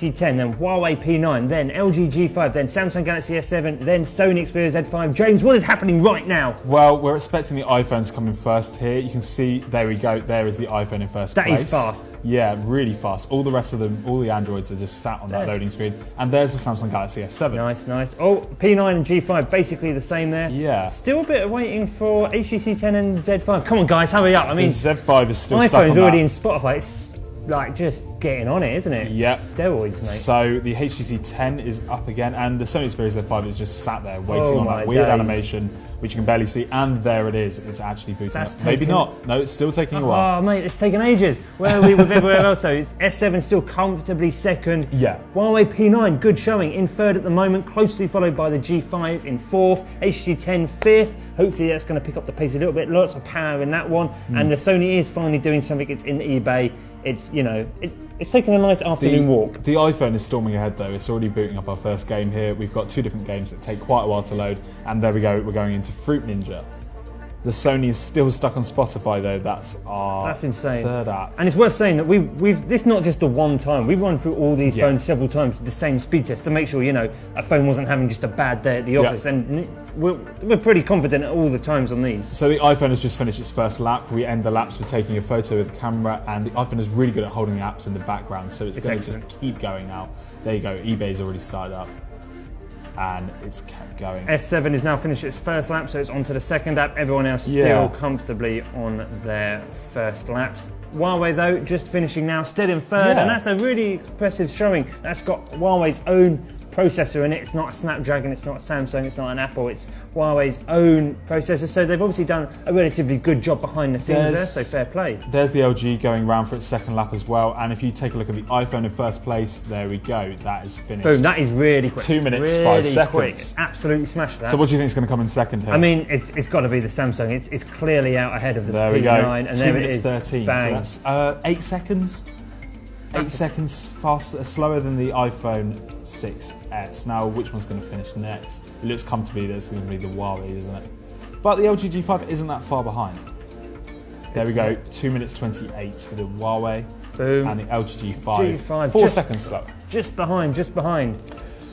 HTC 10, then Huawei P9, then LG G5, then Samsung Galaxy S7, then Sony Xperia Z5. James, what is happening right now? Well, we're expecting the iPhones to come in first here. You can see, there we go, there is the iPhone in first place. That is fast. Yeah, really fast. All the rest of them, all the Androids are just sat on that loading screen. And there's the Samsung Galaxy S7. Nice, nice. Oh, P9 and G5, basically the same there. Yeah. Still a bit of waiting for HTC 10 and Z5. Come on, guys, hurry up. I mean, the Z5 is still stuck on iPhone's already that. in Spotify. It's like just getting on it, isn't it? Yep. Steroids, mate. So the HTC 10 is up again, and the Sony Xperia Z5 is just sat there waiting on that my weird days. animation, which you can barely see. And there it is. It's actually booting That's up. Maybe not. No, it's still taking a while. Oh, mate, it's taken ages. Where are we with everywhere else, though? It's S7 still comfortably second. Yeah. Huawei P9, good showing, in third at the moment, closely followed by the G5 in fourth, HTC 10 fifth. Hopefully that's going to pick up the pace a little bit. Lots of power in that one. And the Sony is finally doing something. It's in eBay. It's, you know, it's taking a nice afternoon walk. The iPhone is storming ahead though. It's already booting up our first game here. We've got two different games that take quite a while to load. And there we go, we're going into Fruit Ninja. The Sony is still stuck on Spotify though. That's insane. Third app. And it's worth saying that this is not just the one time. We've run through all these phones several times, the same speed test to make sure, you know, a phone wasn't having just a bad day at the office. And we're pretty confident at all the times on these. So the iPhone has just finished its first lap. We end the laps with taking a photo with the camera, and the iPhone is really good at holding apps in the background. So it's going to just keep going now. There you go. eBay's already started up. And it's kept going. S7 is now finished its first lap, so it's on to the second lap. Everyone else still comfortably on their first laps. Huawei, though, just finishing now, still in third, and that's a really impressive showing. That's got Huawei's own processor in it. It's not a Snapdragon, it's not a Samsung, it's not an Apple, it's Huawei's own processor. So they've obviously done a relatively good job behind the scenes there, so fair play. There's the LG going round for its second lap as well. And if you take a look at the iPhone in first place, there we go. That is finished. Boom, that is really quick. 2 minutes, really 5 seconds. Quick. Absolutely smashed that. So what do you think is going to come in second here? I mean, it's got to be the Samsung. It's clearly out ahead of the There we P9. go. And 2 there minutes it is. 13. Bang. So that's 8 seconds. 8 seconds faster, slower than the iPhone 6S. Now, which one's going to finish next? It looks comfortably that it's going to be the Huawei, isn't it? But the LG G5 isn't that far behind. There we go, 2 minutes 28 for the Huawei. Boom. And the LG G5, G5 4 seconds slow. Just behind, just behind.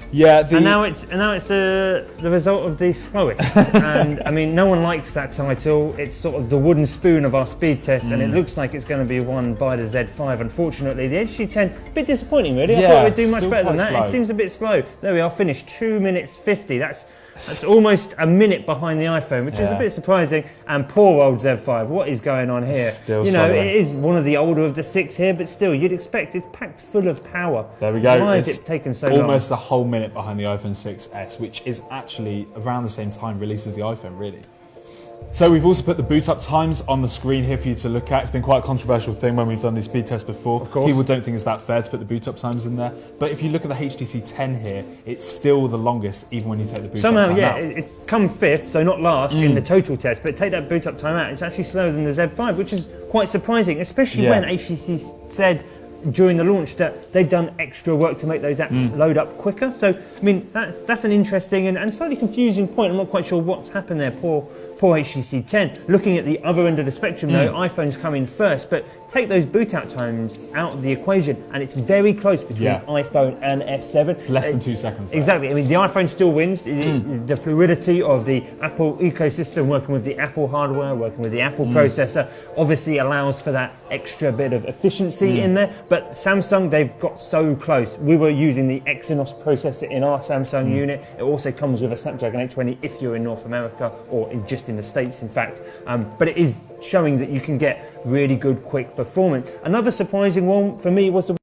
Yeah, and now it's the result of the slowest. And I mean, no one likes that title. It's sort of the wooden spoon of our speed test, and it looks like it's going to be won by the Z5. Unfortunately, the HTC 10 a bit disappointing, really. I thought it would do much better than that. Slow. It seems a bit slow. There we are, finished 2 minutes 50. That's almost a minute behind the iPhone, which is a bit surprising. And poor old Z5, what is going on here? Still you know, struggling. it is one of the older of the six here, but still, you'd expect it's packed full of power. There we go. Why has it taken so long? Almost a whole minute behind the iPhone 6S, which is actually around the same time release as the iPhone, really. So we've also put the boot up times on the screen here for you to look at. It's been quite a controversial thing when we've done these speed tests before. Of course. People don't think it's that fair to put the boot up times in there. But if you look at the HTC 10 here, it's still the longest, even when you take the boot up time out. Somehow, it's come fifth, so not last in the total test, but take that boot up time out, it's actually slower than the Z5, which is quite surprising, especially when HTC said during the launch that they've done extra work to make those apps load up quicker. So, I mean, that's an interesting and slightly confusing point. I'm not quite sure what's happened there. Poor HTC 10. Looking at the other end of the spectrum, though, iPhones come in first, but take those boot out times out of the equation, and it's very close between iPhone and S7. It's less than 2 seconds there. Exactly. I mean, the iPhone still wins. The fluidity of the Apple ecosystem, working with the Apple hardware, working with the Apple processor, obviously allows for that extra bit of efficiency in there. But Samsung, they've got so close. We were using the Exynos processor in our Samsung unit. It also comes with a Snapdragon 820 if you're in North America or just in the States, in fact. But it is showing that you can get really good, quick performance. Another surprising one for me was the